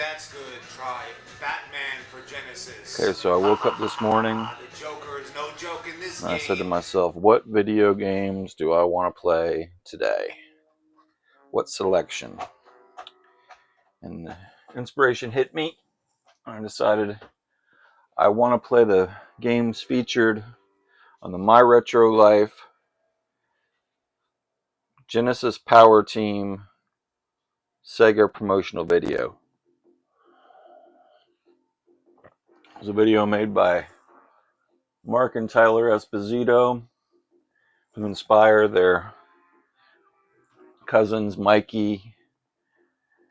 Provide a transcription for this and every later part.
that's good, try Batman for Genesis. Okay, so I woke up this morning The Joker is no joke in this and game. I said to myself, what video games do I want to play today? What selection? And inspiration hit me. I decided I want to play the games featured on the My Retro Life Genesis Power Team Sega promotional video. It was a video made by Mark and Tyler Esposito to inspire their cousins Mikey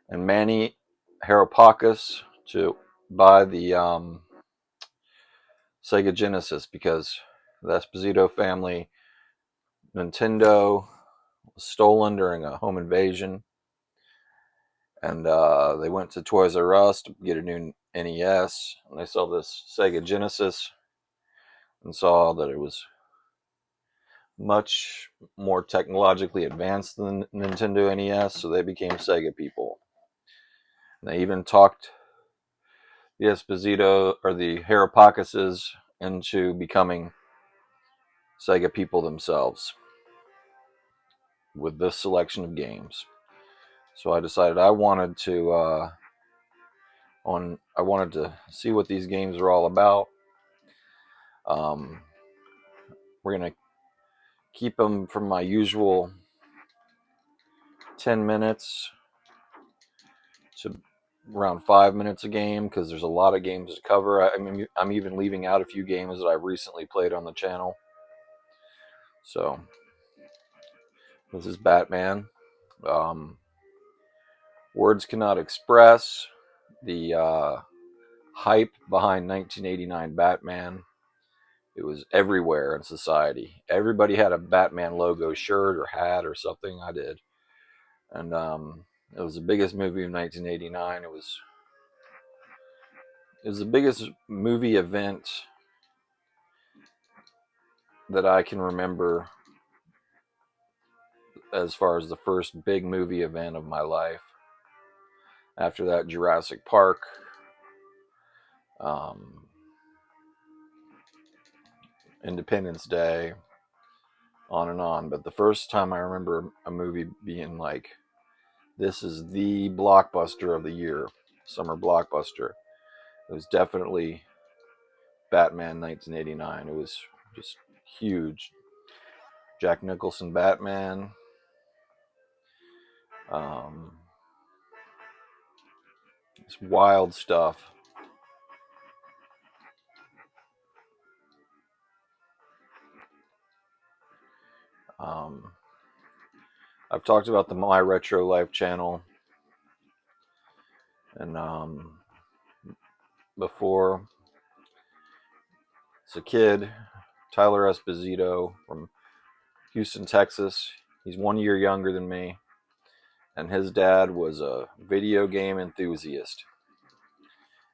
and Manny Haropakis to buy the Sega Genesis, because the Esposito family Nintendo was stolen during a home invasion, and they went to Toys R Us to get a new NES, and they saw this Sega Genesis and saw that it was much more technologically advanced than Nintendo NES, so they became Sega people. And they even talked the Esposito or the Harapakises into becoming Sega people themselves with this selection of games. So I decided I wanted to see what these games are all about. We're gonna keep them from my usual 10 minutes to around 5 minutes a game, because there's a lot of games to cover. I mean, I'm even leaving out a few games that I've recently played on the channel. So this is Batman. Words cannot express the hype behind 1989 Batman. It was everywhere in society. Everybody had a Batman logo shirt or hat or something. I did. And it was the biggest movie of 1989. It was the biggest movie event that I can remember, as far as the first big movie event of my life. After that, Jurassic Park, Independence Day, on and on. But the first time I remember a movie being like, this is the blockbuster of the year, summer blockbuster, it was definitely Batman 1989. It was just huge. Jack Nicholson Batman. It's wild stuff. I've talked about the My Retro Life channel, and before. As a kid, Tyler Esposito from Houston, Texas. He's 1 year younger than me, and his dad was a video game enthusiast.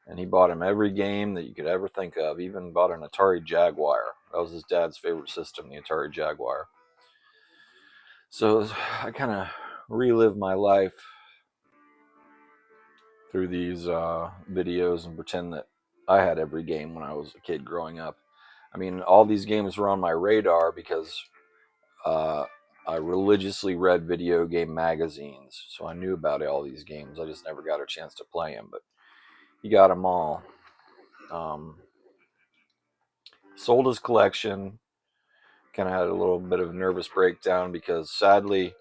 And he bought him every game that you could ever think of, even bought an Atari Jaguar. That was his dad's favorite system, the Atari Jaguar. So I kind of relive my life through these videos and pretend that I had every game when I was a kid growing up. I mean, all these games were on my radar because I religiously read video game magazines, so I knew about all these games. I just never got a chance to play them, but he got them all. Sold his collection. Kind of had a little bit of a nervous breakdown because sadly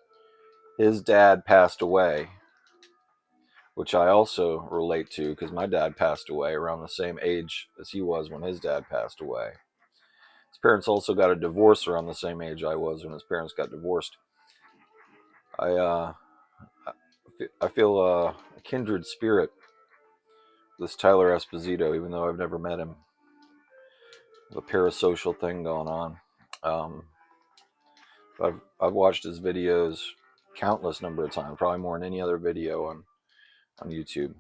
his dad passed away, which I also relate to because my dad passed away around the same age as he was when his dad passed away. His parents also got a divorce around the same age I was when his parents got divorced. I feel a kindred spirit, this Tyler Esposito, even though I've never met him. The parasocial thing going on. I've watched his videos countless number of times, probably more than any other video on YouTube.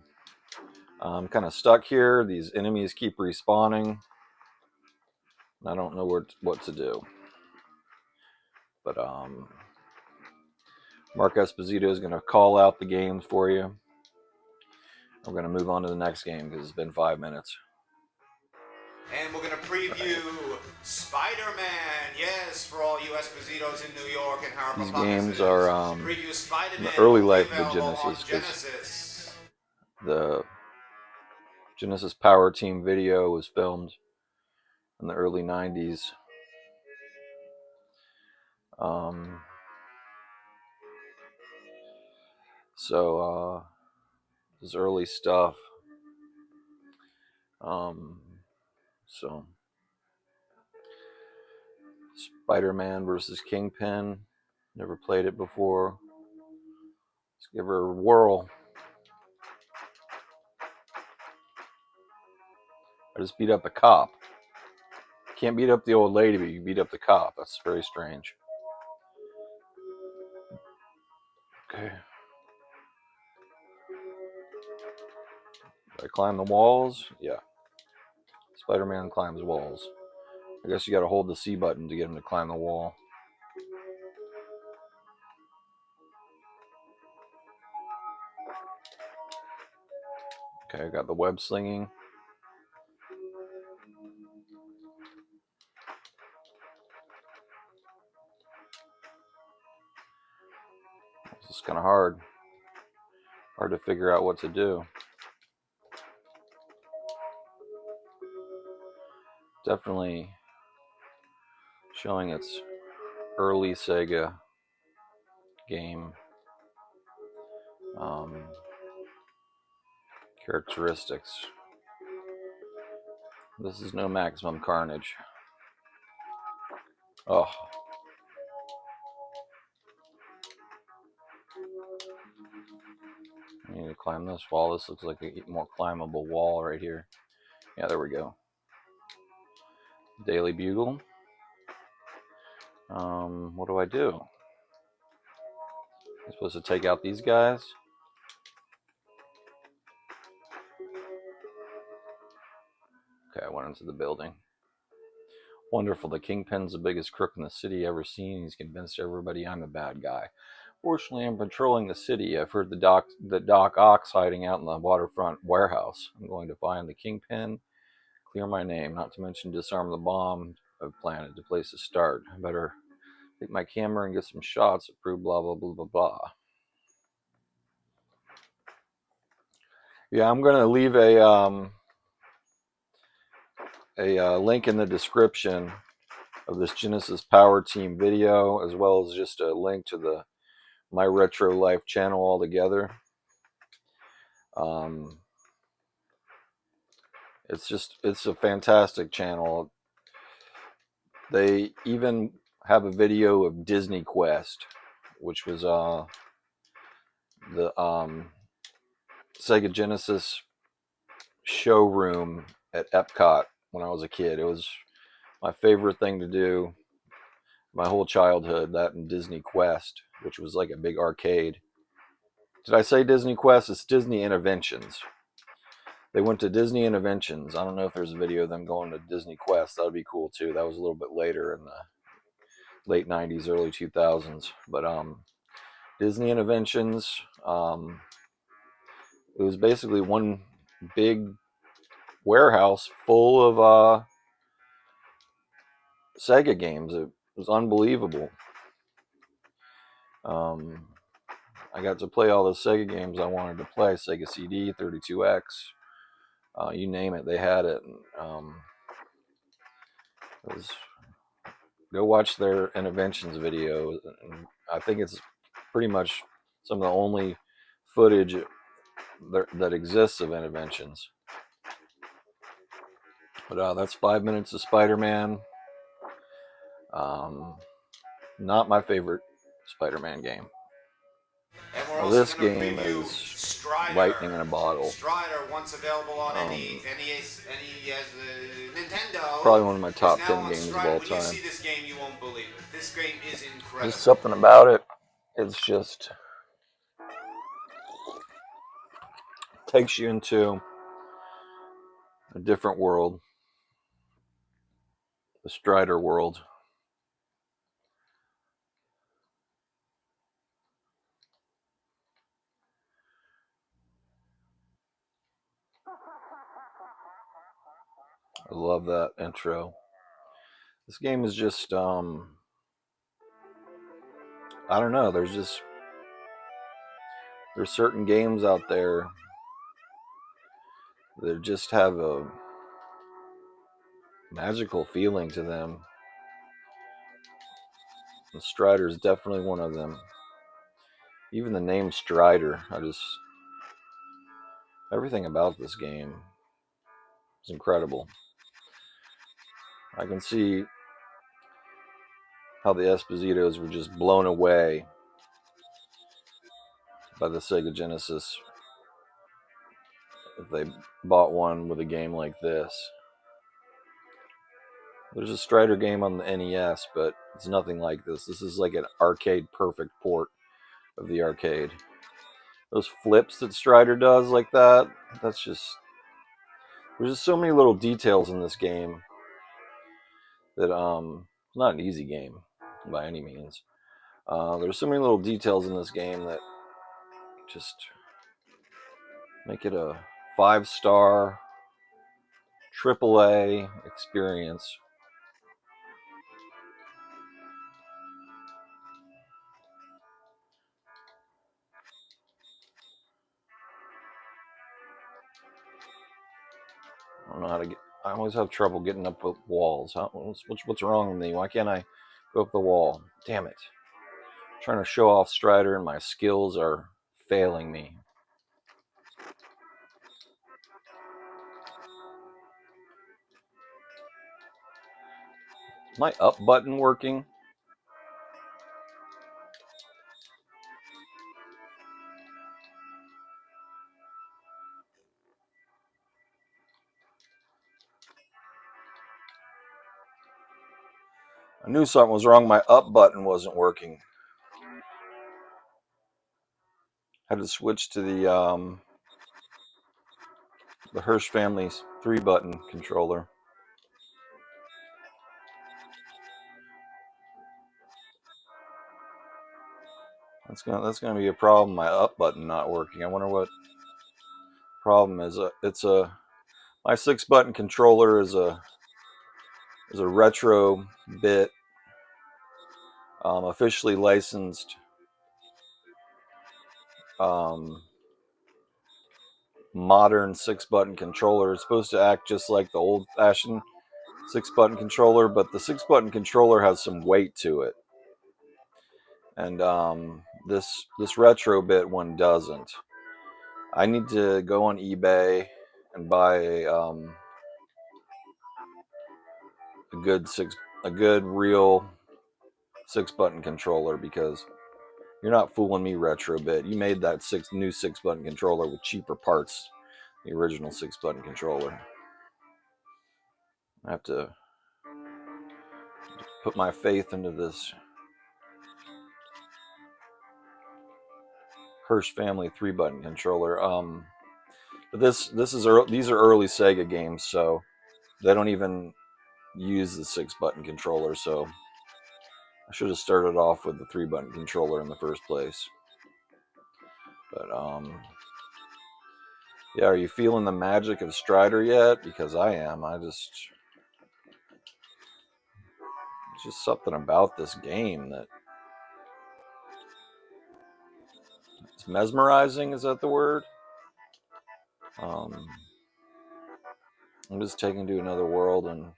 I'm kind of stuck here. These enemies keep respawning. I don't know what to do. But Mark Esposito is going to call out the games for you. We're going to move on to the next game because it's been 5 minutes. And we're going to preview Spider-Man. Yes, for all you Espositos in New York and Harper These games are preview Spider-Man, in the early only life of the available on Genesis, because Genesis. the Genesis Power Team video was filmed in the early 90s. So this is early stuff. So Spider-Man versus Kingpin. Never played it before. Let's give her a whirl. I just beat up a cop. Can't beat up the old lady, but you beat up the cop. That's very strange. Okay. Do I climb the walls? Yeah. Spider-Man climbs walls. I guess you gotta hold the C button to get him to climb the wall. Okay, I got the web slinging. This is kind of hard. Hard to figure out what to do. Definitely showing its early Sega game characteristics. This is no Maximum Carnage. Oh. I need to climb this wall. This looks like a more climbable wall right here. Yeah, there we go. Daily Bugle. What do I do? I'm supposed to take out these guys? Okay, I went into the building. Wonderful. The Kingpin's the biggest crook in the city ever seen. He's convinced everybody I'm the bad guy. Fortunately, I'm patrolling the city. I've heard the Doc Ock's hiding out in the waterfront warehouse. I'm going to find the Kingpin, clear my name, not to mention disarm the bomb I've planted to place a start. I better take my camera and get some shots that prove blah, blah, blah, blah, blah. Yeah, I'm going to leave a link in the description of this Genesis Power Team video, as well as just a link to the My Retro Life channel altogether. It's a fantastic channel. They even have a video of Disney Quest, which was the Sega Genesis showroom at Epcot when I was a kid. It was my favorite thing to do my whole childhood, that and Disney Quest, which was like a big arcade. Did I say Disney Quest? It's Disney Interventions. They went to Disney Interventions. I don't know if there's a video of them going to Disney Quest. That would be cool too. That was a little bit later in the late 90s, early 2000s. But Disney Interventions, it was basically one big warehouse full of Sega games. It was unbelievable. I got to play all the Sega games I wanted to play. Sega CD, 32X, you name it, they had it. It was, go watch their Interventions video. I think it's pretty much some of the only footage that exists of Interventions. But that's 5 minutes of Spider-Man. Not my favorite Spider-Man game. And we're Now, also this going to game preview is Strider. lightning in a bottle. Strider, once available on any Nintendo, Probably one of my top is now 10 on games of Strider. all When you time. see this game, you won't believe it. This game is incredible. Just something about it. It's just takes you into a different world, the Strider world. I love that intro. This game is just I don't know, there's certain games out there that just have a magical feeling to them. And Strider is definitely one of them. Even the name Strider, everything about this game is incredible. I can see how the Espositos were just blown away by the Sega Genesis if they bought one with a game like this. There's a Strider game on the NES, but it's nothing like this. This is like an arcade perfect port of the arcade. Those flips that Strider does like that, that's just... There's just so many little details in this game that it's not an easy game by any means. There's so many little details in this game that just make it a 5-star AAA experience. I don't know how to get. I always have trouble getting up with walls. What's wrong with me? Why can't I go up the wall? Damn it! I'm trying to show off Strider, and my skills are failing me. Is my up button working? I knew something was wrong. My up button wasn't working. I had to switch to the Hirsch family's 3-button controller. That's gonna be a problem. My up button not working. I wonder what problem is. My 6-button controller is a retro bit, officially licensed modern 6-button controller. It's supposed to act just like the old-fashioned 6-button controller, but the 6-button controller has some weight to it, and this retro bit one doesn't. I need to go on eBay and buy a good real 6-button controller, because you're not fooling me, Retrobit. You made that new 6-button controller with cheaper parts than the original 6-button controller. I have to put my faith into this Hirsch family 3-button controller. But these are early Sega games, so they don't even use the 6-button controller. So I should have started off with the 3-button controller in the first place. But yeah, are you feeling the magic of Strider yet? Because I am. It's just something about this game that it's mesmerizing. Is that the word? I'm just taken to another world, and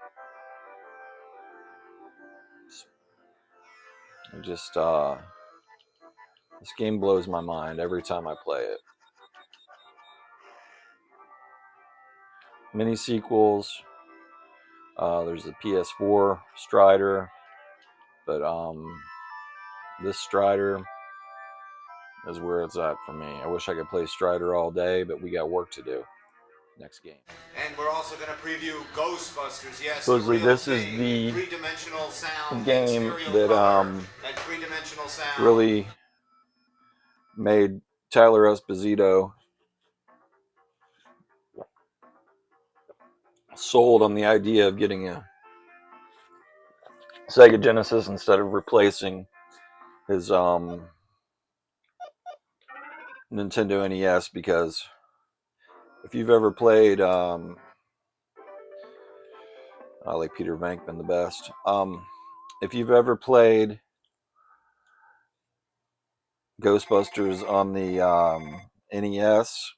just this game blows my mind every time I play it. Mini sequels. There's the PS4 Strider, but this Strider is where it's at for me. I wish I could play Strider all day, but we got work to do. Next game. And we're also going to preview Ghostbusters. Yes, supposedly this is the game that really made Tyler Esposito sold on the idea of getting a Sega Genesis instead of replacing his Nintendo NES, because if you've ever played I like Peter Venkman the best. If you've ever played Ghostbusters on the NES,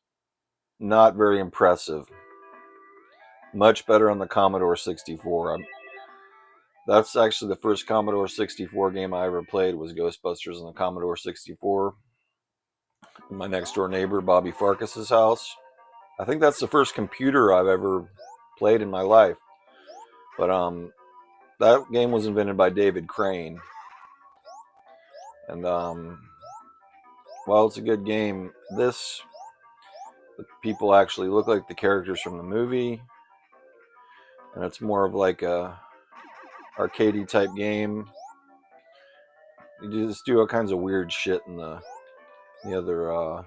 not very impressive. Much better on the Commodore 64. That's actually the first Commodore 64 game I ever played was Ghostbusters on the Commodore 64. In my next door neighbor, Bobby Farkas's house. I think that's the first computer I've ever played in my life. But that game was invented by David Crane. And while it's a good game, the people actually look like the characters from the movie. And it's more of like a arcadey type game. You just do all kinds of weird shit in the other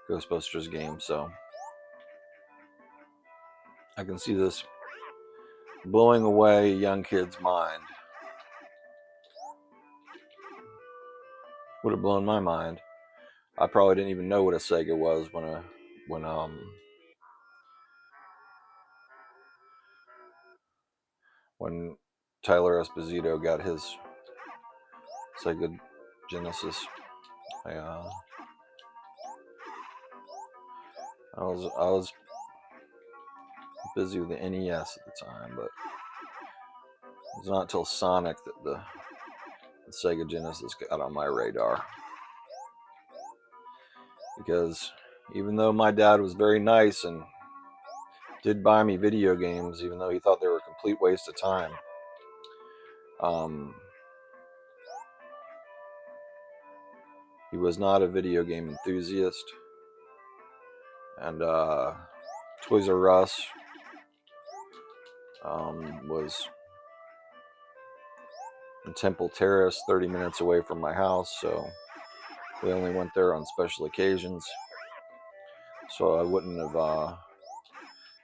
Ghostbusters game. So I can see this blowing away a young kid's mind. Would have blown my mind. I probably didn't even know what a Sega was when Tyler Esposito got his Sega Genesis. I was busy with the NES at the time, but it was not until Sonic that the Sega Genesis got on my radar. Because even though my dad was very nice and did buy me video games, even though he thought they were a complete waste of time, he was not a video game enthusiast. And Toys R Us was in Temple Terrace, 30 minutes away from my house, so we only went there on special occasions. So I wouldn't have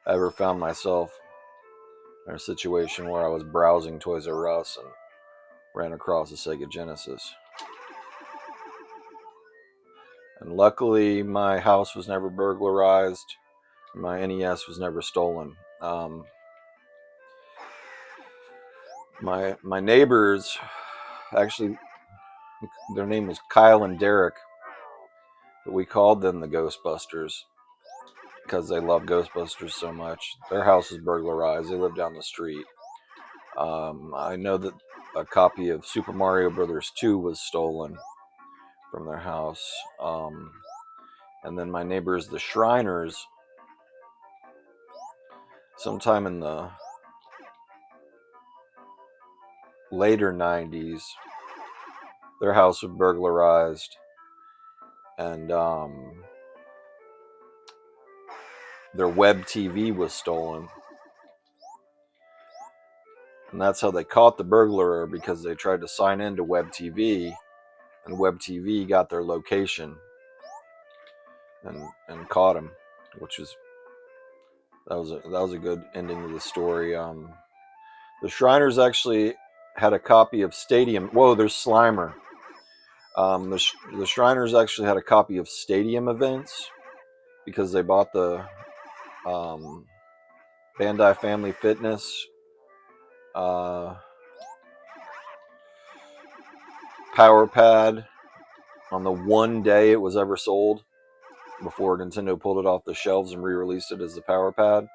ever found myself in a situation where I was browsing Toys R Us and ran across a Sega Genesis. And luckily, my house was never burglarized. My NES was never stolen. My neighbors, actually, their name was Kyle and Derek, but we called them the Ghostbusters because they love Ghostbusters so much. Their house was burglarized. They lived down the street. I know that a copy of Super Mario Brothers 2 was stolen from their house. And then my neighbors, the Shriners, sometime in the later 90s, their house was burglarized, and their web TV was stolen. And that's how they caught the burglar, because they tried to sign into web TV, and web TV got their location and caught him, which was that was a good ending to the story. The Shriners actually had a copy of Stadium. Whoa, there's Slimer. The Shriners actually had a copy of Stadium Events because they bought the Bandai Family Fitness Power Pad on the one day it was ever sold before Nintendo pulled it off the shelves and re-released it as the Power Pad.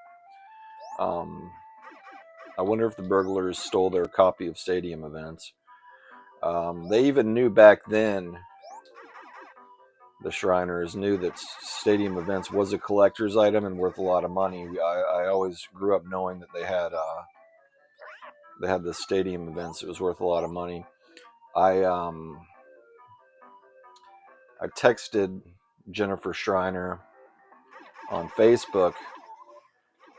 I wonder if the burglars stole their copy of Stadium Events. They even knew back then, the Shriners knew that Stadium Events was a collector's item and worth a lot of money. I always grew up knowing that they had the Stadium Events. It was worth a lot of money. I texted Jennifer Shriner on Facebook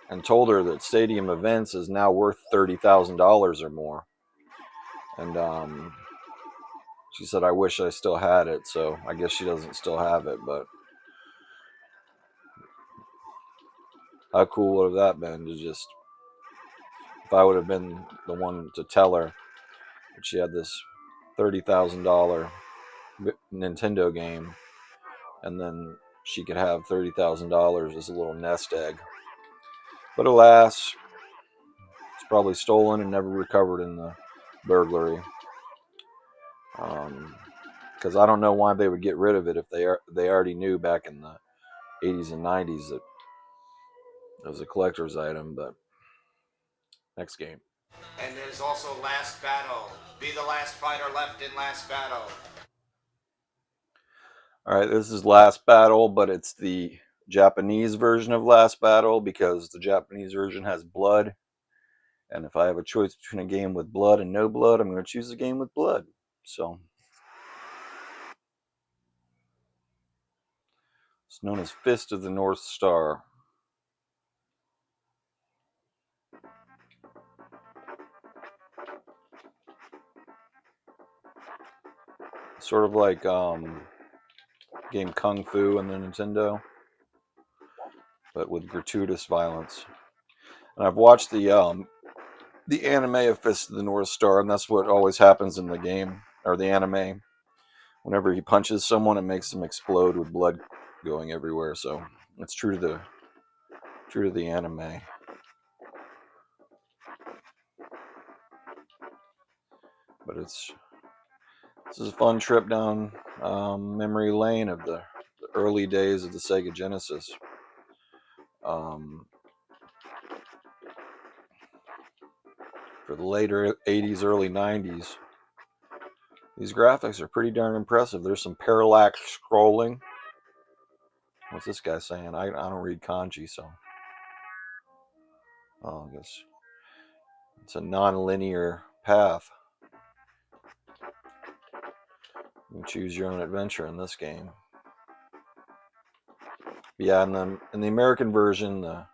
and told her that Stadium Events is now worth $30,000 or more. And she said, I wish I still had it. So I guess she doesn't still have it, but how cool would have that been to just, if I would have been the one to tell her that she had this $30,000 Nintendo game, and then she could have $30,000 as a little nest egg. But alas, probably stolen and never recovered in the burglary. Because I don't know why they would get rid of it if they already knew back in the 80s and 90s that it was a collector's item. But next game. And there's also Last Battle. Be the last fighter left in Last Battle. All right, this is Last Battle, but it's the Japanese version of Last Battle because the Japanese version has blood. And if I have a choice between a game with blood and no blood, I'm going to choose a game with blood. So it's known as Fist of the North Star. Sort of like game Kung Fu on the Nintendo, but with gratuitous violence. And I've watched the anime of Fist of the North Star, and that's what always happens in the game or the anime. Whenever he punches someone, it makes them explode with blood going everywhere. So it's true to the anime. But this is a fun trip down memory lane of the early days of the Sega Genesis. For the later 80s, early 90s, these graphics are pretty darn impressive. There's some parallax scrolling. What's this guy saying? I don't read kanji, so. Oh, I guess it's a non-linear path. You can choose your own adventure in this game. Yeah, in the American version, the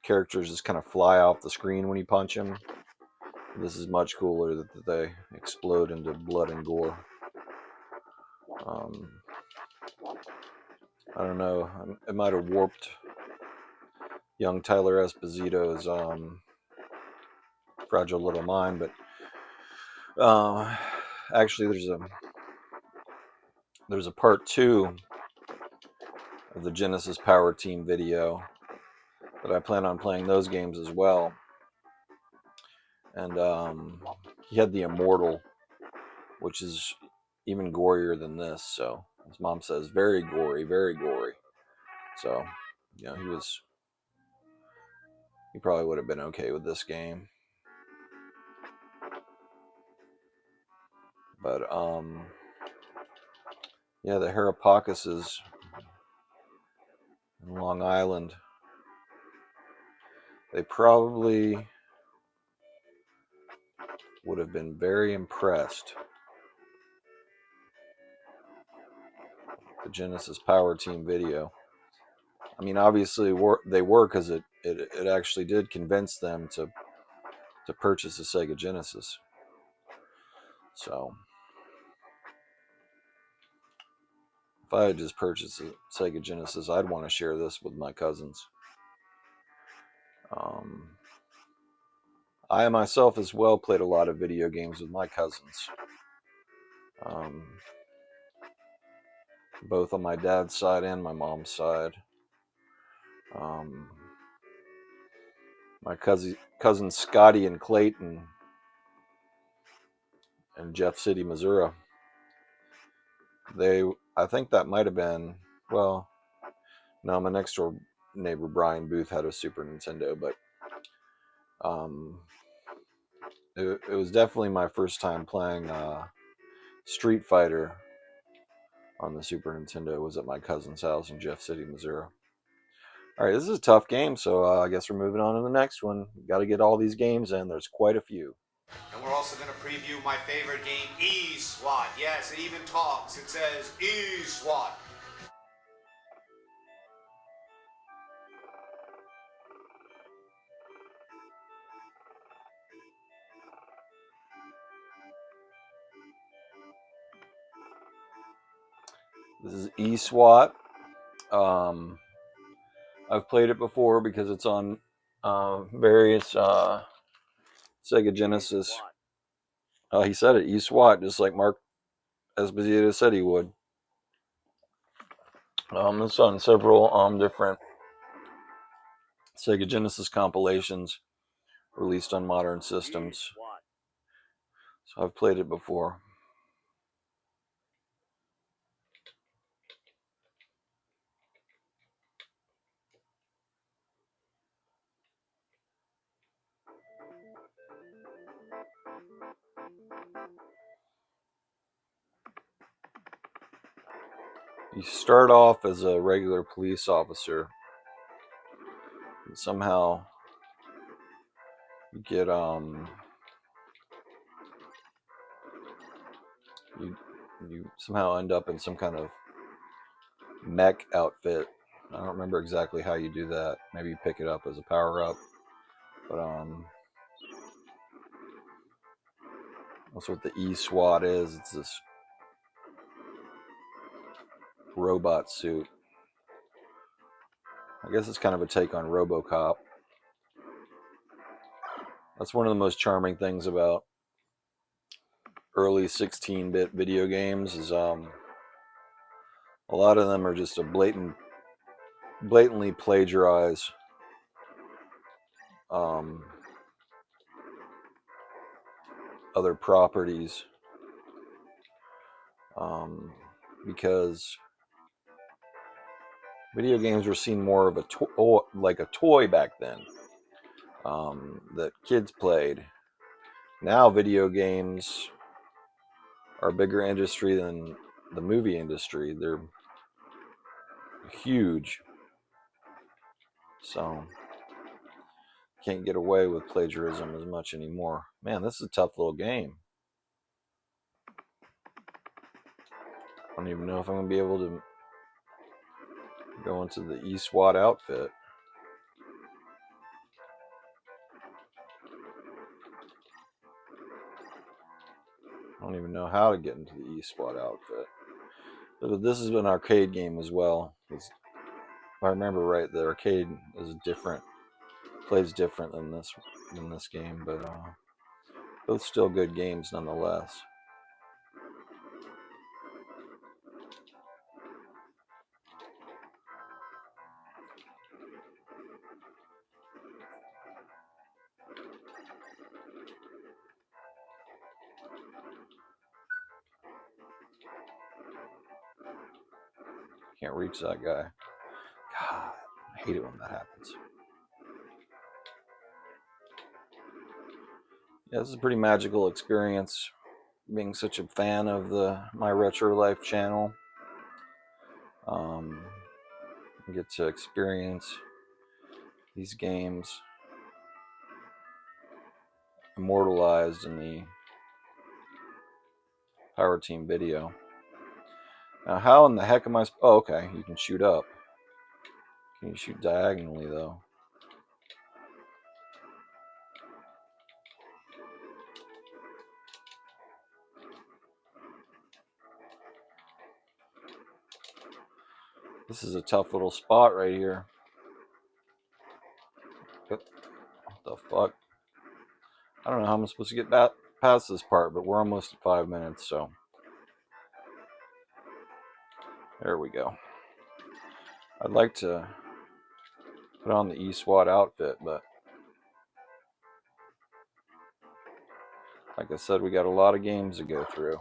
characters just kind of fly off the screen when you punch them. This is much cooler that they explode into blood and gore. I don't know. It might have warped young Tyler Esposito's fragile little mind, but actually, there's a part 2 of the Genesis Power Team video that I plan on playing those games as well. And he had the Immortal, which is even gorier than this. So his mom says, very gory, very gory. So, you know, he probably would have been okay with this game. But yeah, the Harapakuses in Long Island, they probably would have been very impressed with the Genesis Power Team video. I mean, obviously they were because it actually did convince them to purchase a Sega Genesis. So if I had just purchased a Sega Genesis, I'd want to share this with my cousins. I myself as well played a lot of video games with my cousins. Both on my dad's side and my mom's side. My cousins Scotty and Clayton in Jeff City, Missouri. I think that might have been, well, no, my next door neighbor Brian Booth had a Super Nintendo, but it was definitely my first time playing Street Fighter on the Super Nintendo. Was at my cousin's house in Jeff City, Missouri. All right, this is a tough game, so I guess we're moving on to the next one. Got to get all these games in. There's quite a few. And we're also going to preview my favorite game, ESWAT. Yes, it even talks. It says ESWAT. This is ESWAT. I've played it before because it's on various Sega Genesis. He said it, ESWAT, just like Mark Esposito said he would. It's on several different Sega Genesis compilations released on modern systems. So I've played it before. You start off as a regular police officer, and somehow you get you somehow end up in some kind of mech outfit. I don't remember exactly how you do that. Maybe you pick it up as a power up, but that's what the ESWAT is. It's this robot suit. I guess it's kind of a take on RoboCop. That's one of the most charming things about early 16-bit video games is a lot of them are just a blatantly plagiarize other properties because video games were seen more of like a toy back then that kids played. Now video games are a bigger industry than the movie industry. They're huge, so can't get away with plagiarism as much anymore. Man, this is a tough little game. I don't even know if I'm going to be able to go into the ESWAT outfit. I don't even know how to get into the ESWAT outfit. But this is an arcade game as well. If I remember right, the arcade is different, plays different than this game, but both still good games nonetheless. Can't reach that guy. God, I hate it when that happens. Yeah, this is a pretty magical experience being such a fan of the My Retro Life channel. I get to experience these games immortalized in the Power Team video. Now, how in the heck am I? Oh, okay, you can shoot up. Can you shoot diagonally though? This is a tough little spot right here. What the fuck? I don't know how I'm supposed to get past this part, but we're almost at 5 minutes, so there we go. I'd like to put on the ESWAT outfit, but like I said, we got a lot of games to go through.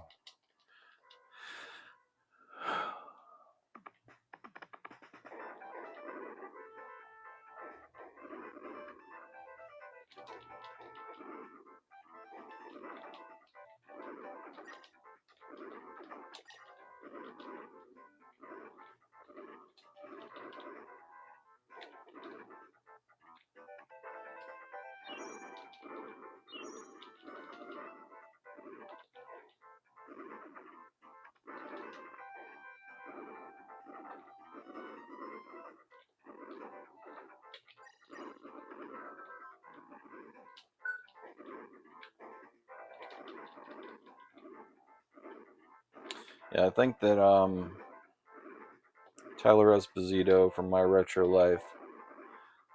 Yeah, I think that Tyler Esposito from My Retro Life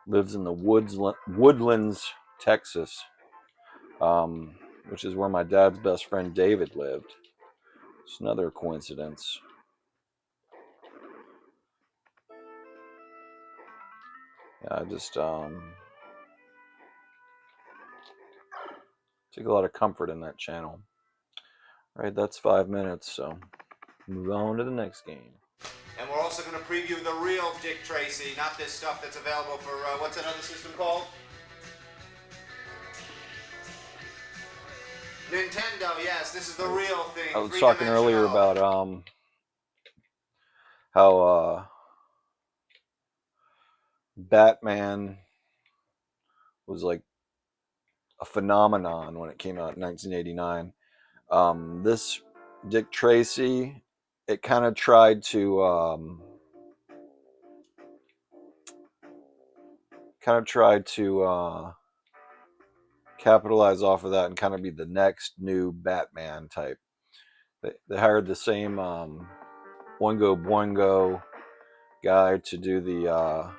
lives in the Woodlands, Texas, which is where my dad's best friend David lived. It's another coincidence. I just take a lot of comfort in that channel. All right, that's 5 minutes, so move on to the next game. And we're also going to preview the real Dick Tracy, not this stuff that's available for, what's another system called? Nintendo, yes, this is the real thing. I was talking earlier about how Batman was like a phenomenon when it came out in 1989. This Dick Tracy, it kind of tried to capitalize off of that and kind of be the next new Batman type. They hired the same Boingo Boingo guy to do the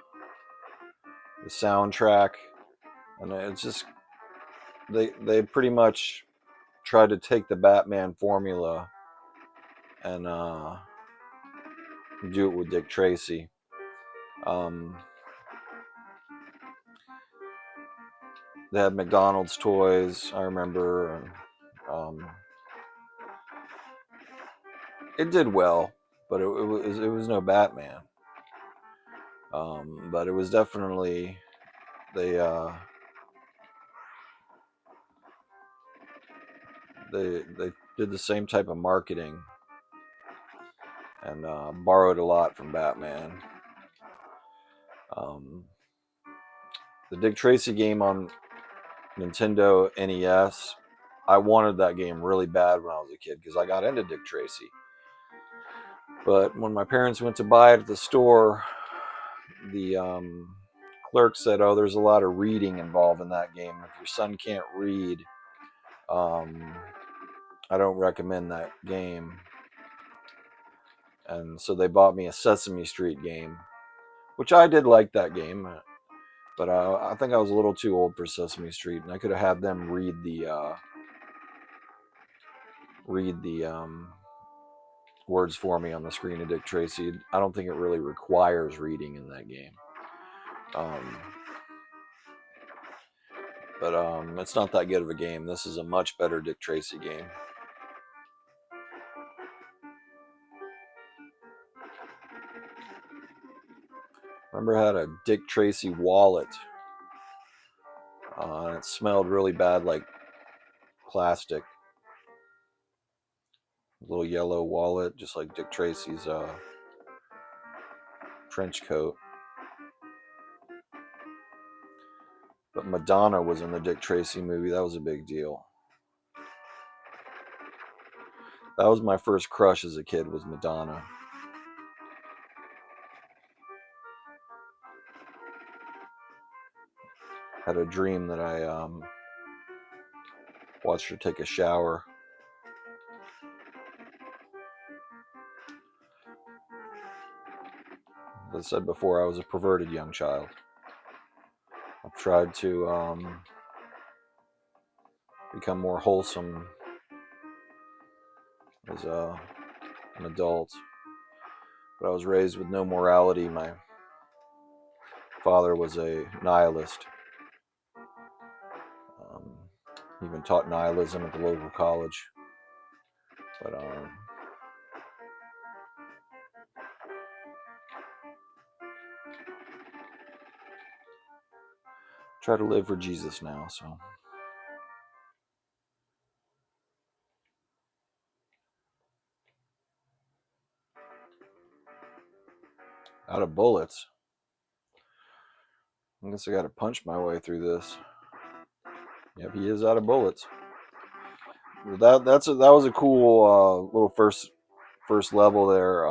soundtrack, and it's just they pretty much tried to take the Batman formula and do it with Dick Tracy. They had McDonald's toys, I remember, and it did well, but it was no Batman. But it was definitely they did the same type of marketing and borrowed a lot from Batman. The Dick Tracy game on Nintendo NES, I wanted that game really bad when I was a kid because I got into Dick Tracy. But when my parents went to buy it at the store, the clerk said, "Oh, there's a lot of reading involved in that game. If your son can't read, I don't recommend that game." And so they bought me a Sesame Street game, which I did like that game, but I think I was a little too old for Sesame Street, and I could have had them read the words for me on the screen of Dick Tracy. I don't think it really requires reading in that game. But it's not that good of a game. This is a much better Dick Tracy game. Remember, I had a Dick Tracy wallet. And it smelled really bad, like plastic. A little yellow wallet, just like Dick Tracy's trench coat. But Madonna was in the Dick Tracy movie. That was a big deal. That was my first crush as a kid, was Madonna. Had a dream that I watched her take a shower. As I said before, I was a perverted young child. I've tried to become more wholesome as an adult, but I was raised with no morality. My father was a nihilist. He even taught nihilism at the local college. But try to live for Jesus now, so. Out of bullets. I guess I got to punch my way through this. Yep, he is out of bullets. That was a cool little first level there,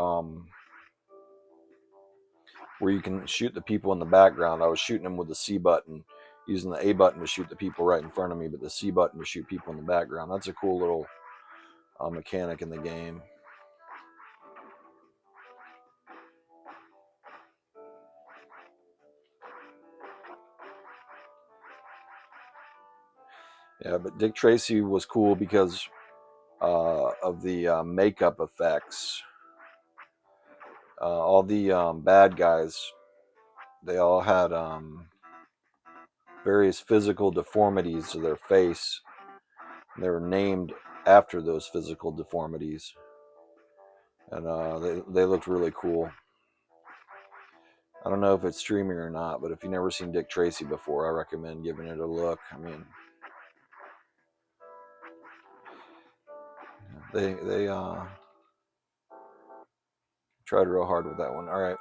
where you can shoot the people in the background. I was shooting them with the C button, using the A button to shoot the people right in front of me, but the C button to shoot people in the background. That's a cool little mechanic in the game. Yeah, but Dick Tracy was cool because of the makeup effects. All the bad guys they all had various physical deformities to their face. They were named after those physical deformities, and they looked really cool. I don't know if it's streaming or not, but if you've never seen Dick Tracy before, I recommend giving it a look. I mean, they tried real hard with that one. All right,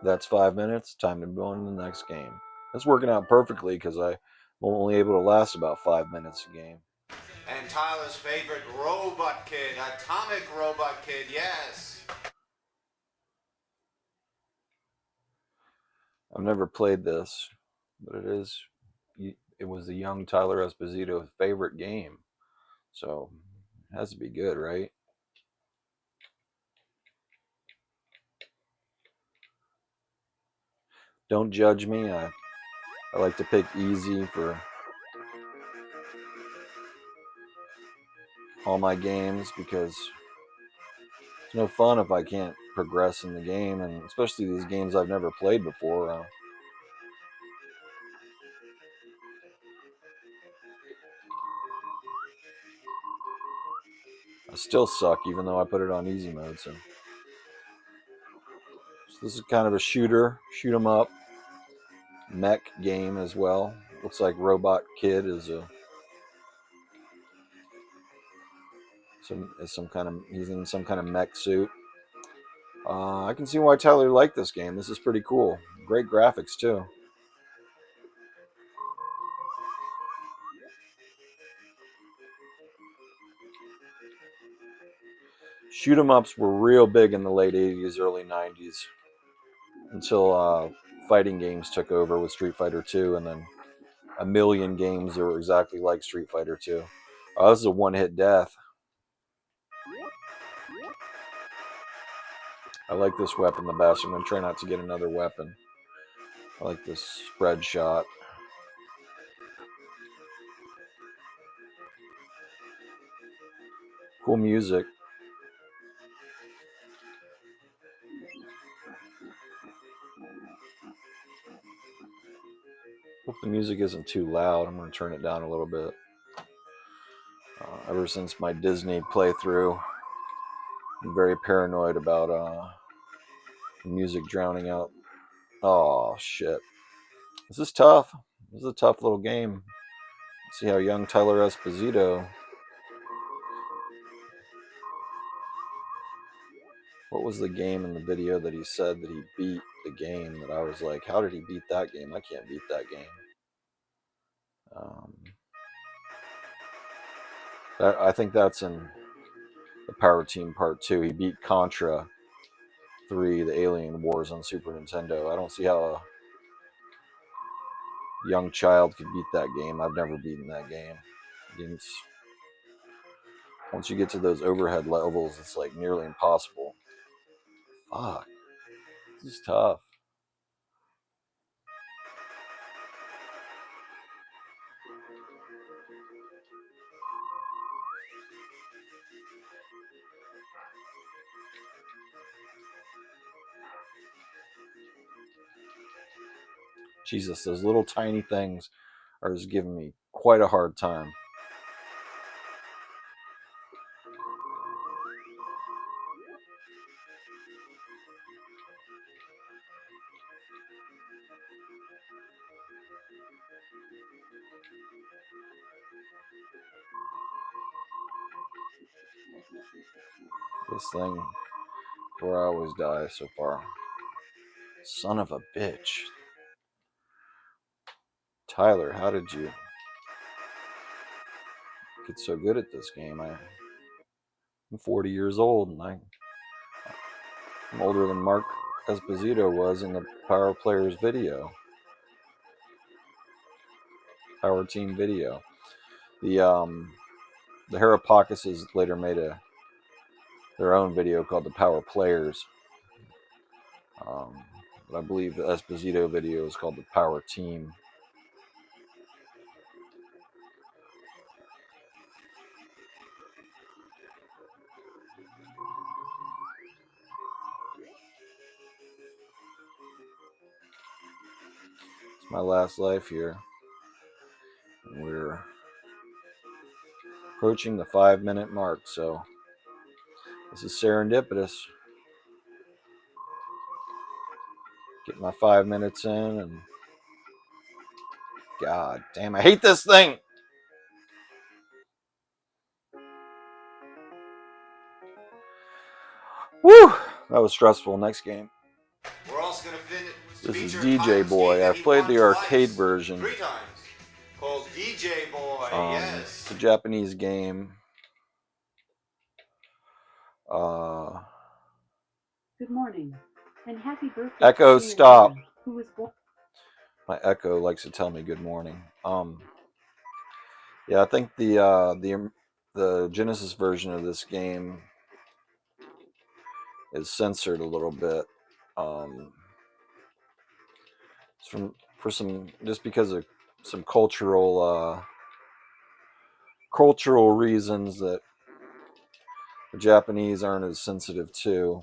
that's 5 minutes. Time to go on to the next game. It's working out perfectly because I'm only able to last about 5 minutes a game. And Tyler's favorite robot kid, Atomic Robot Kid, yes. I've never played this, but it was the young Tyler Esposito's favorite game, so it has to be good, right? Don't judge me. I like to pick easy for all my games because it's no fun if I can't progress in the game, and especially these games I've never played before. I still suck even though I put it on easy mode. So this is kind of a shoot 'em up mech game as well. Looks like Robot Kid is he's in some kind of mech suit. I can see why Tyler liked this game. This is pretty cool. Great graphics too. Shoot 'em ups were real big in the late 80s, early 90s until fighting games took over with Street Fighter 2, and then a million games that were exactly like Street Fighter 2. This is a one-hit death. I like this weapon the best. I'm going to try not to get another weapon. I like this spread shot. Cool music. Hope the music isn't too loud. I'm going to turn it down a little bit. Ever since my Disney playthrough, I'm very paranoid about music drowning out. Oh, shit. This is tough. This is a tough little game. Let's see how young Tyler Esposito. What was the game in the video that he said that he beat the game that I was like, how did he beat that game? I can't beat that game. I think that's in the Power Team Part 2. He beat Contra 3, the Alien Wars on Super Nintendo. I don't see how a young child could beat that game. I've never beaten that game. Once you get to those overhead levels, it's like nearly impossible. Fuck. This is tough. Jesus, those little tiny things are just giving me quite a hard time. This thing where I always die so far. Son of a bitch. Tyler, how did you get so good at this game? I'm 40 years old, and I'm older than Mark Esposito was in the Power Players video. Power Team video. The Harapakuses later made their own video called the Power Players. But I believe the Esposito video is called the Power Team. my last life here. And we're approaching the 5-minute mark, so this is serendipitous. Get my 5 minutes in, and god damn, I hate this thing. Woo! That was stressful. Next game. We're also going to This is feature DJ Kyle's Boy. game that I've he played won the arcade twice, version. 3 times. Called DJ Boy, yes. It's a Japanese game. Good morning, and happy birthday. Echo, stop. Who was born? My Echo likes to tell me good morning. Yeah, I think the Genesis version of this game is censored a little bit. For some, just because of some cultural reasons that the Japanese aren't as sensitive to.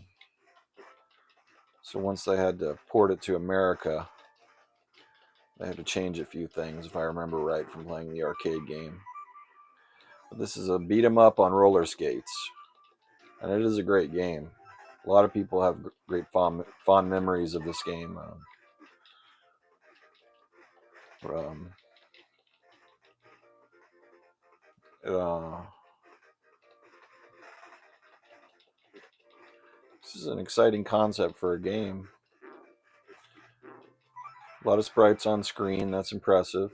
So once they had to port it to America, they had to change a few things, if I remember right from playing the arcade game. But this is a beat 'em up on roller skates, and it is a great game. A lot of people have great fond memories of this game. This is an exciting concept for a game. A lot of sprites on screen. That's impressive.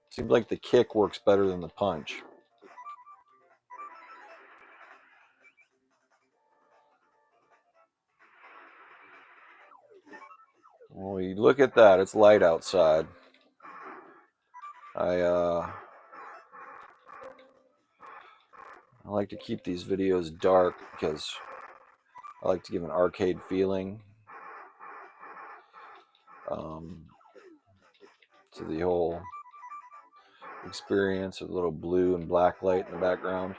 Seems like the kick works better than the punch. Well, you look at that. It's light outside. I like to keep these videos dark because I like to give an arcade feeling to the whole experience, with a little blue and black light in the background.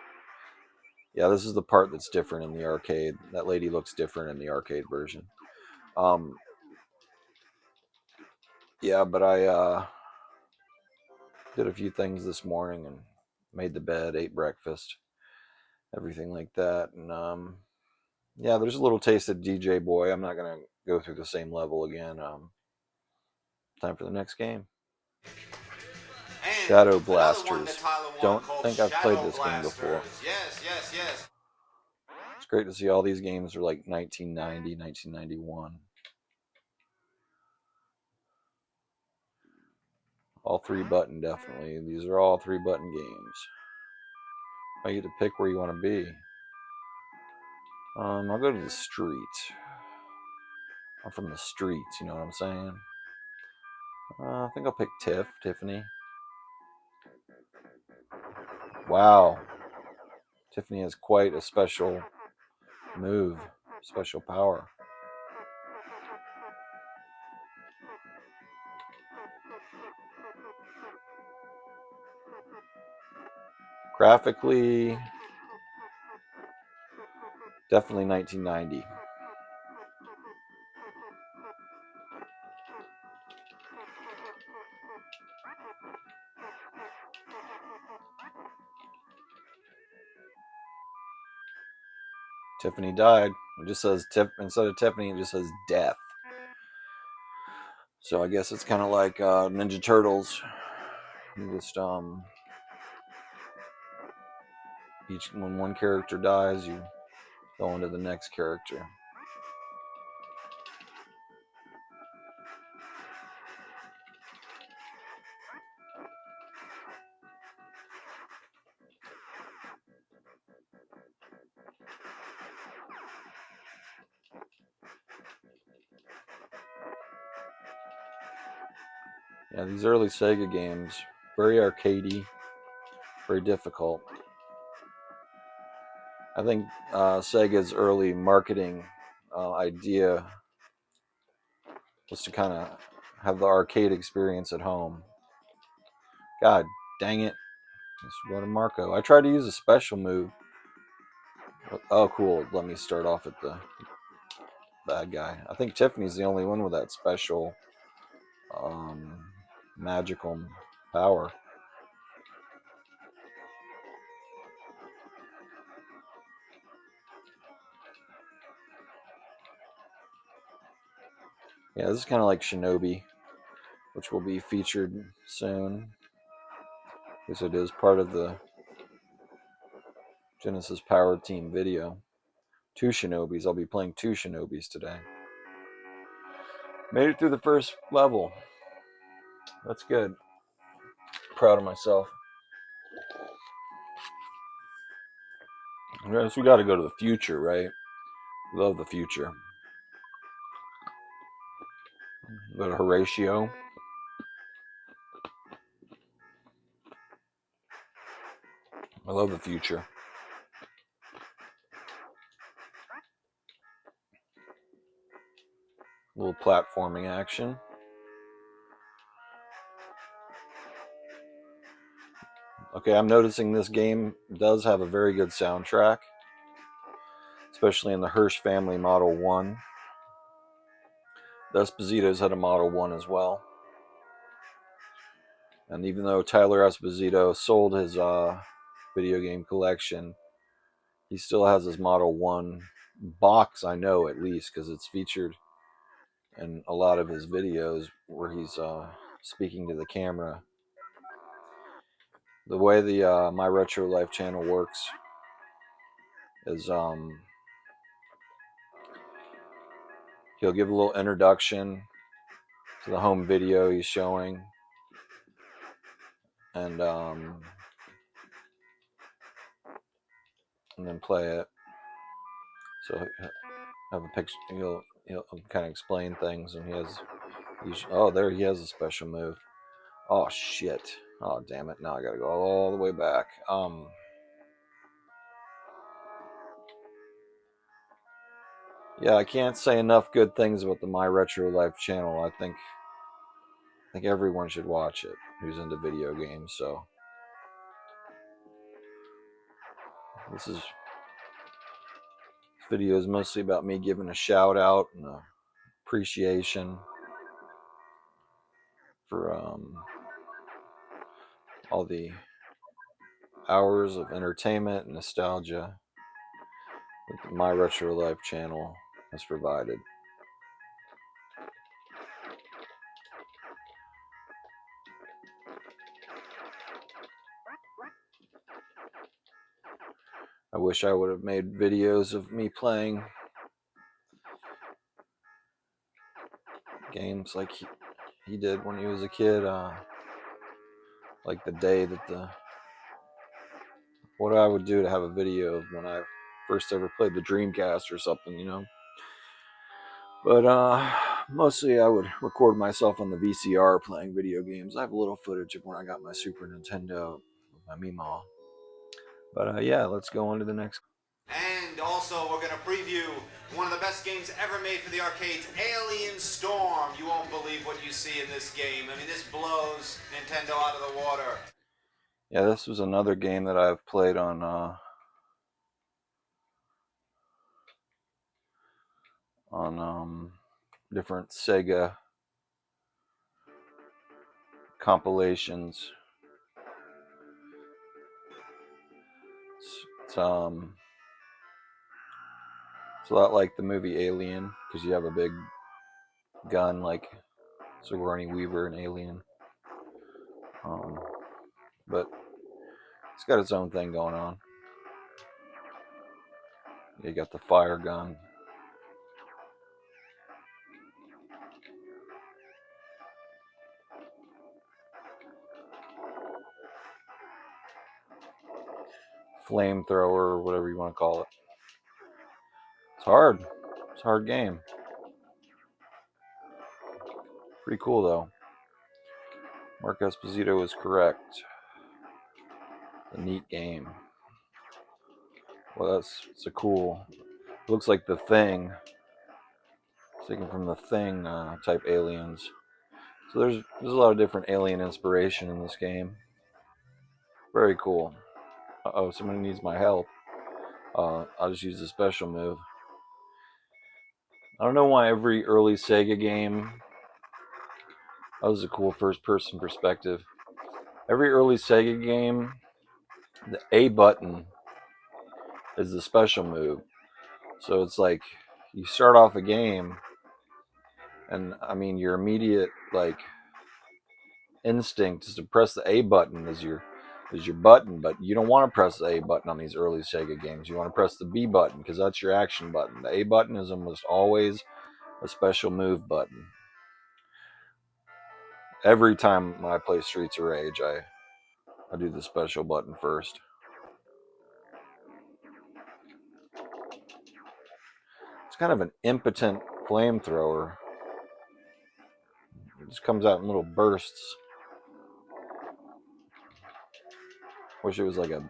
Yeah, this is the part that's different in the arcade. That lady looks different in the arcade version. Yeah, but I did a few things this morning and made the bed, ate breakfast, everything like that. And yeah, there's a little taste of DJ Boy. I'm not going to go through the same level again. Time for the next game. And Shadow another one Blasters. that Tyler won Don't called think I've played Shadow this game before. Blasters. Yes. It's great to see all these games are like 1990, 1991. All 3-button, definitely. These are all 3-button games. I get to pick where you want to be. I'll go to the street. I'm from the streets, you know what I'm saying? I think I'll pick Tiffany. Wow. Tiffany has quite a special move, special power. Graphically, definitely 1990. Tiffany died. It just says instead of Tiffany, it just says death. So I guess it's kind of like Ninja Turtles. You just when one character dies, you go into the next character. Yeah, these early Sega games, very arcadey, very difficult. I think Sega's early marketing idea was to kind of have the arcade experience at home. God dang it. Let's go to Marco. I tried to use a special move. Oh, cool. Let me start off at the bad guy. I think Tiffany's the only one with that special magical power. Yeah, this is kind of like Shinobi, which will be featured soon, because it is part of the Genesis Power Team video. 2 Shinobis. I'll be playing 2 Shinobis today. Made it through the first level. That's good. Proud of myself. Yes, we got to go to the future, right? Love the future. Go to Horatio. I love the future. A little platforming action. Okay, I'm noticing this game does have a very good soundtrack, especially in the Hirsch family Model 1. The Esposito's had a Model 1 as well. And even though Tyler Esposito sold his video game collection, he still has his Model 1 box, I know, at least, because it's featured in a lot of his videos where he's speaking to the camera. The way the My Retro Life channel works is he'll give a little introduction to the home video he's showing, and then play it. So he'll have a picture. He'll kind of explain things, and there he has a special move. Oh shit! Oh damn it! Now I gotta go all the way back. Yeah, I can't say enough good things about the My Retro Life channel. I think everyone should watch it who's into video games. So this video is mostly about me giving a shout out and appreciation for all the hours of entertainment and nostalgia that the My Retro Life channel has provided. I wish I would have made videos of me playing games like he did when he was a kid. Like the day that what I would do to have a video of when I first ever played the Dreamcast or something, you know. But mostly I would record myself on the VCR playing video games. I have a little footage of when I got my Super Nintendo with my Meemaw. But yeah, let's go on to the next. And also, we're going to preview one of the best games ever made for the arcades, Alien Storm. You won't believe what you see in this game. I mean, this blows Nintendo out of the water. Yeah, this was another game that I've played on different Sega compilations. It's a lot like the movie Alien, because you have a big gun like Sigourney Weaver in Alien. But it's got its own thing going on. You got the fire gun. Flamethrower, or whatever you want to call it. It's hard. It's a hard game. Pretty cool though. Mark Esposito is correct. A neat game. Well, it's a cool. Looks like the Thing. It's taken from the Thing type aliens. So there's a lot of different alien inspiration in this game. Very cool. Uh-oh, somebody needs my help. I'll just use a special move. I don't know why every early Sega game, that was a cool first-person perspective. Every early Sega game, the A button is the special move. So it's like you start off a game, and I mean your immediate like instinct is to press the A button as your button, but you don't want to press the A button on these early Sega games. You want to press the B button because that's your action button. The A button is almost always a special move button. Every time I play Streets of Rage, I do the special button first. It's kind of an impotent flamethrower. It just comes out in little bursts. Wish it was like a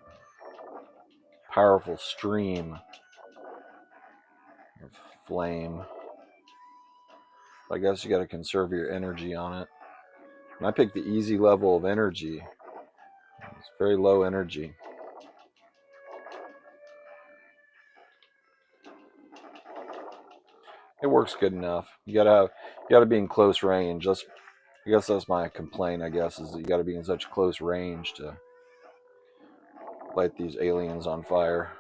powerful stream of flame. I guess you got to conserve your energy on it. And I picked the easy level of energy. It's very low energy. It works good enough. You gotta be in close range. I guess that's my complaint. I guess is that you gotta be in such close range to light these aliens on fire.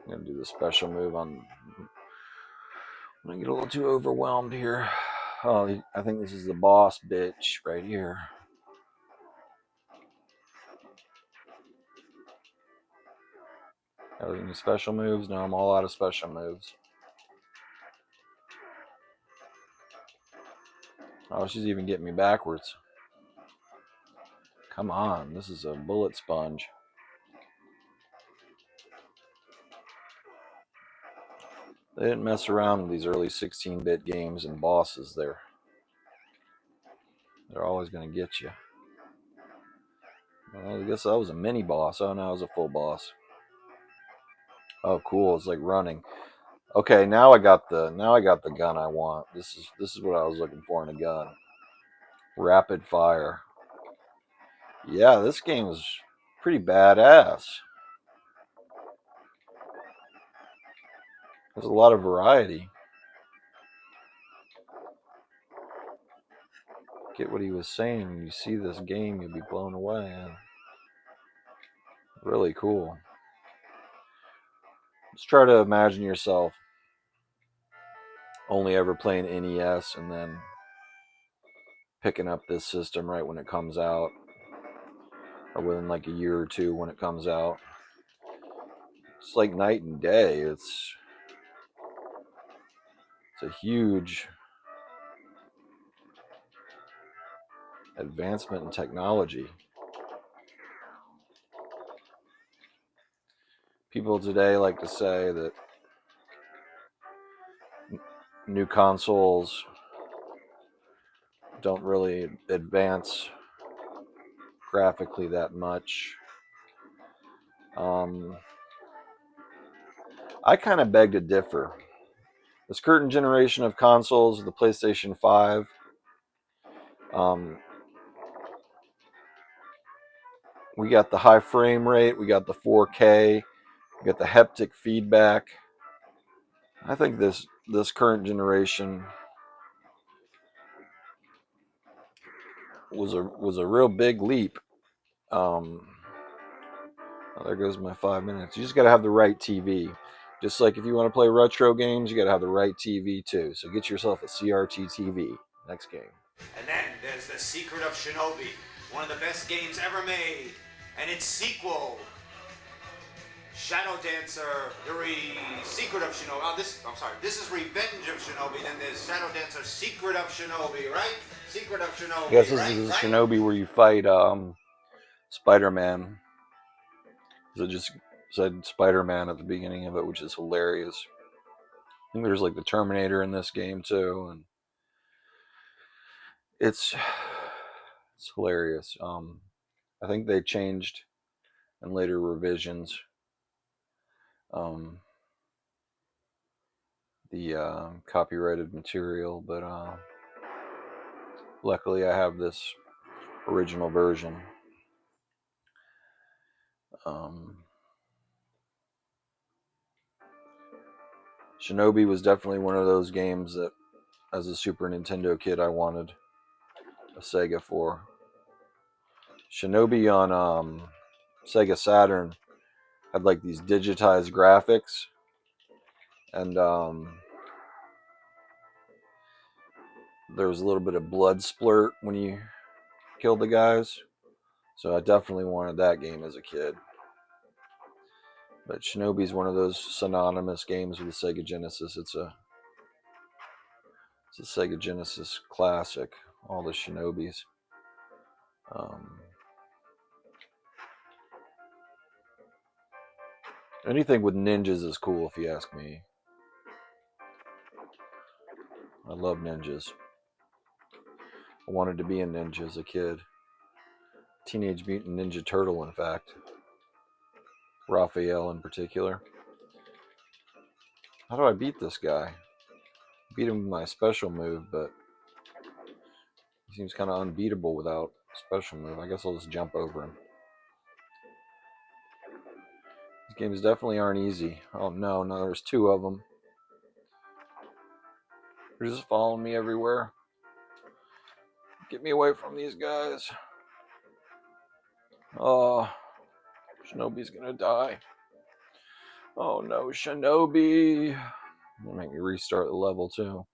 I'm gonna do the special move on. I'm gonna get a little too overwhelmed here. Oh, I think this is the boss bitch right here. Are there any special moves? No, I'm all out of special moves. Oh, she's even getting me backwards. Come on, this is a bullet sponge. They didn't mess around with these early 16-bit games and bosses. They're always going to get you. Well, I guess that was a mini boss. Oh, no, it was a full boss. Oh, cool. It's like running. Okay, now I got the gun I want. This is what I was looking for in a gun. Rapid fire. Yeah, this game is pretty badass. There's a lot of variety. Get what he was saying. When you see this game, you'll be blown away. Really cool. Just try to imagine yourself only ever playing NES and then picking up this system right when it comes out, or within like a year or two when it comes out. It's like night and day. It's a huge advancement in technology. People today like to say that new consoles don't really advance graphically that much. I kind of beg to differ. This current generation of consoles, the PlayStation 5, we got the high frame rate, we got the 4K, we got the haptic feedback. I think this current generation was a real big leap. Oh, there goes my 5 minutes. You just got to have the right TV. Just like if you want to play retro games, you got to have the right TV too. So get yourself a CRT TV. Next game. And then there's The Secret of Shinobi, one of the best games ever made, and its sequel, Shadow Dancer, Secret of Shinobi. Oh, this is Revenge of Shinobi. Then there's Shadow Dancer, Secret of Shinobi, right? Secret of Shinobi. I guess this is Shinobi where you fight Spider-Man. So it just said Spider-Man at the beginning of it, which is hilarious. I think there's like the Terminator in this game too, and it's hilarious. I think they changed in later revisions the copyrighted material, but luckily I have this original version. Shinobi was definitely one of those games that, as a Super Nintendo kid, I wanted a Sega for. Shinobi on Sega Saturn had like these digitized graphics, and there was a little bit of blood splurt when you killed the guys. So I definitely wanted that game as a kid. But Shinobi's one of those synonymous games with the Sega Genesis. It's a Sega Genesis classic. All the Shinobis. Anything with ninjas is cool, if you ask me. I love ninjas. I wanted to be a ninja as a kid. Teenage Mutant Ninja Turtle, in fact. Raphael in particular. How do I beat this guy? Beat him with my special move, but he seems kind of unbeatable without special move. I guess I'll just jump over him. These games definitely aren't easy. Oh no, there's two of them. They're just following me everywhere. Get me away from these guys. Oh, Shinobi's gonna die. Oh no, Shinobi. It'll make me restart the level too.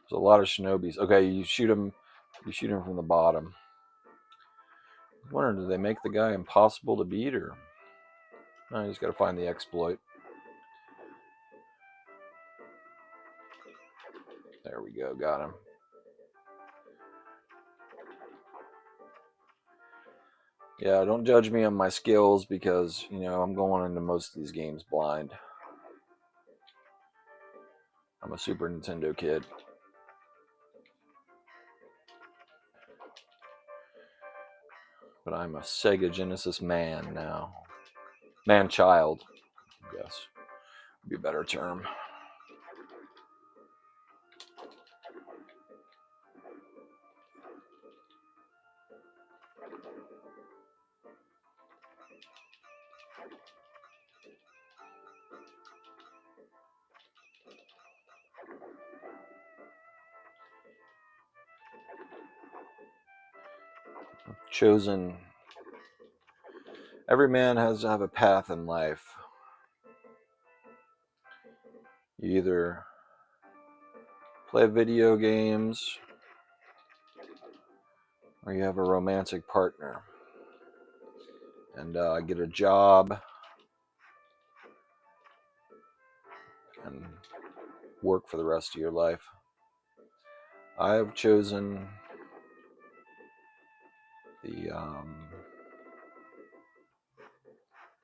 There's a lot of Shinobis. Okay, you shoot him from the bottom. I wonder, did they make the guy impossible to beat, or no, you just gotta find the exploit. There we go, got him. Yeah, don't judge me on my skills because, I'm going into most of these games blind. I'm a Super Nintendo kid. But I'm a Sega Genesis man now. Man-child, I guess. Would be a better term. Chosen. Every man has to have a path in life. You either play video games or you have a romantic partner and get a job and work for the rest of your life. I have chosen the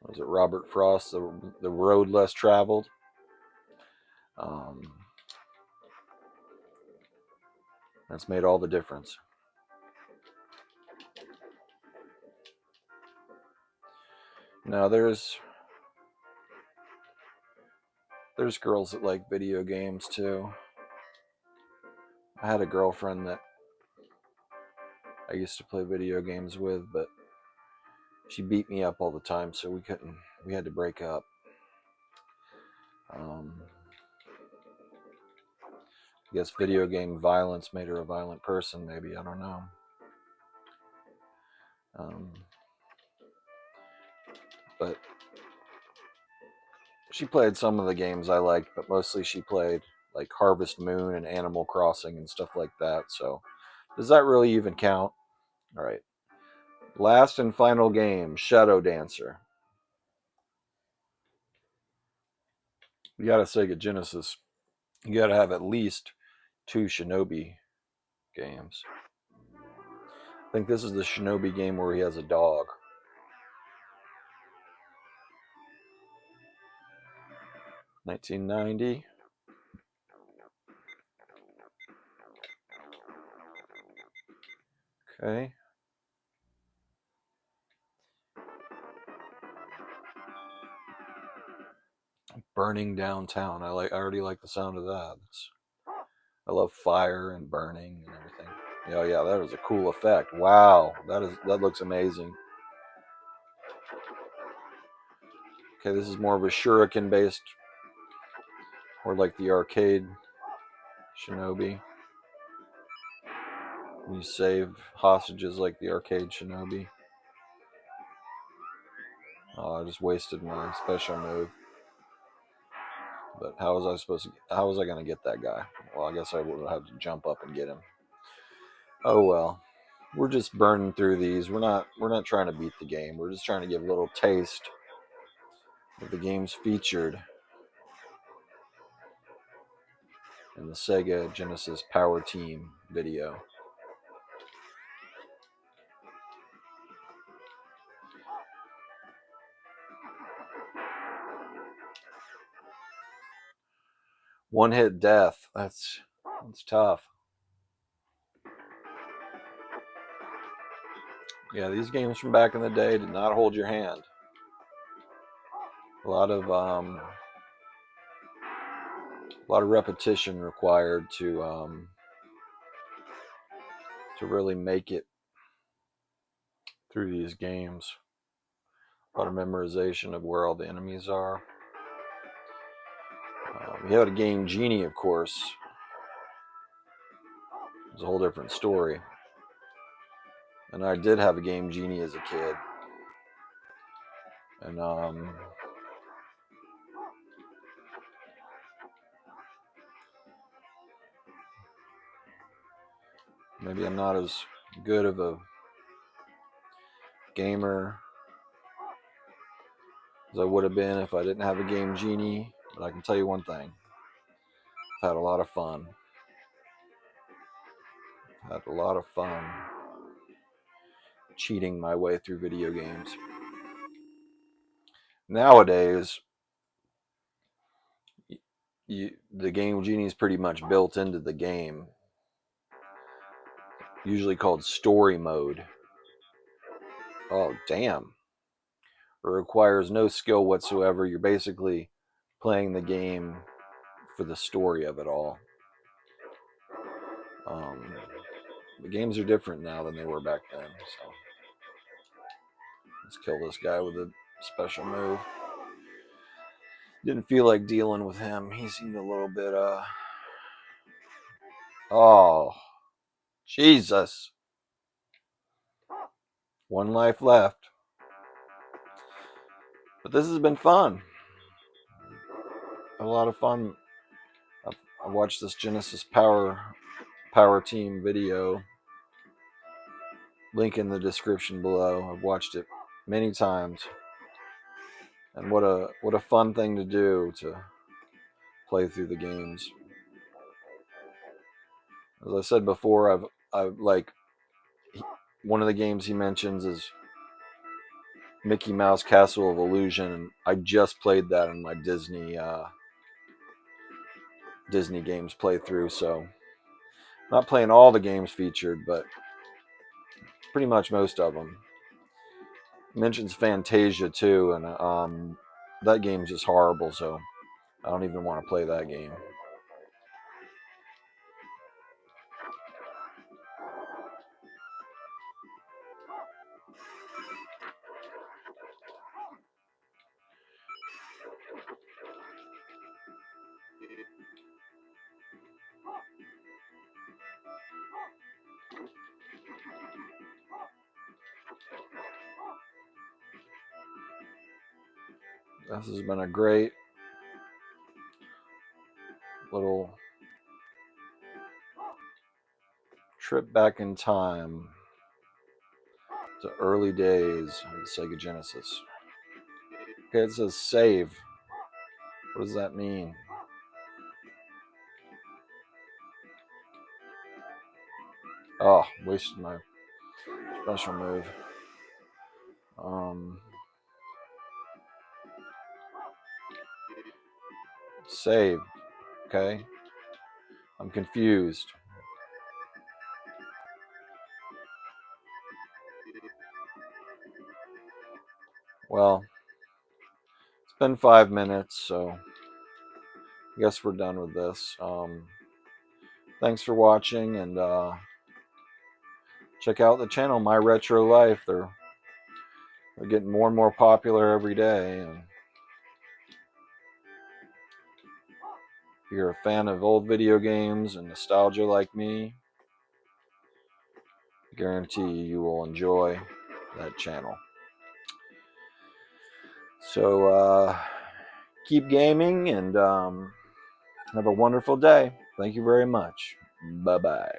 was it Robert Frost, the road less traveled. That's made all the difference. Now there's girls that like video games too. I had a girlfriend that I used to play video games with, but she beat me up all the time, so we had to break up. I guess video game violence made her a violent person, maybe, I don't know. But she played some of the games I liked, but mostly she played like Harvest Moon and Animal Crossing and stuff like that. So does that really even count? All right. Last and final game, Shadow Dancer. You got a Sega Genesis. You got to have at least 2 Shinobi games. I think this is the Shinobi game where he has a dog. $19.90. Okay. Burning downtown. I already like the sound of that. I love fire and burning and everything. Oh yeah, that was a cool effect. Wow, that looks amazing. Okay, this is more of a shuriken based, or like the arcade Shinobi. You save hostages like the arcade Shinobi. Oh, I just wasted my special move. But how was I supposed to? How was I going to get that guy? Well, I guess I would have to jump up and get him. Oh well, we're just burning through these. We're not trying to beat the game. We're just trying to give a little taste of the games featured in the Sega Genesis Power Team video. One hit death. That's tough. Yeah, these games from back in the day did not hold your hand. A lot of repetition required to really make it through these games. A lot of memorization of where all the enemies are. We had a game Genie, of course. It's a whole different story. And I did have a game Genie as a kid. And maybe I'm not as good of a gamer as I would have been if I didn't have a game Genie. But I can tell you one thing. I've had a lot of fun. Had a lot of fun cheating my way through video games. Nowadays, the game Genie is pretty much built into the game, usually called story mode. Oh, damn. It requires no skill whatsoever. You're basically playing the game for the story of it all. The games are different now than they were back then. So let's kill this guy with a special move. Didn't feel like dealing with him. He seemed a little bit oh, Jesus. One life left. But this has been fun. A lot of fun. I watched this Genesis Power Team video. Link in the description below. I've watched it many times. And what a fun thing to do, to play through the games. As I said before, I've like, one of the games he mentions is Mickey Mouse Castle of Illusion, and I just played that in my Disney games playthrough. So not playing all the games featured, but pretty much most of them. Mentions Fantasia too, and that game's just horrible, so I don't even want to play that game. This has been a great little trip back in time to early days of the Sega Genesis. Okay, it says save. What does that mean? Oh, wasted my special move. Save. Okay. I'm confused. Well, it's been 5 minutes, so I guess we're done with this. Thanks for watching, and check out the channel, My Retro Life. They're getting more and more popular every day. And if you're a fan of old video games and nostalgia like me, I guarantee you will enjoy that channel. So keep gaming and have a wonderful day. Thank you very much. Bye-bye.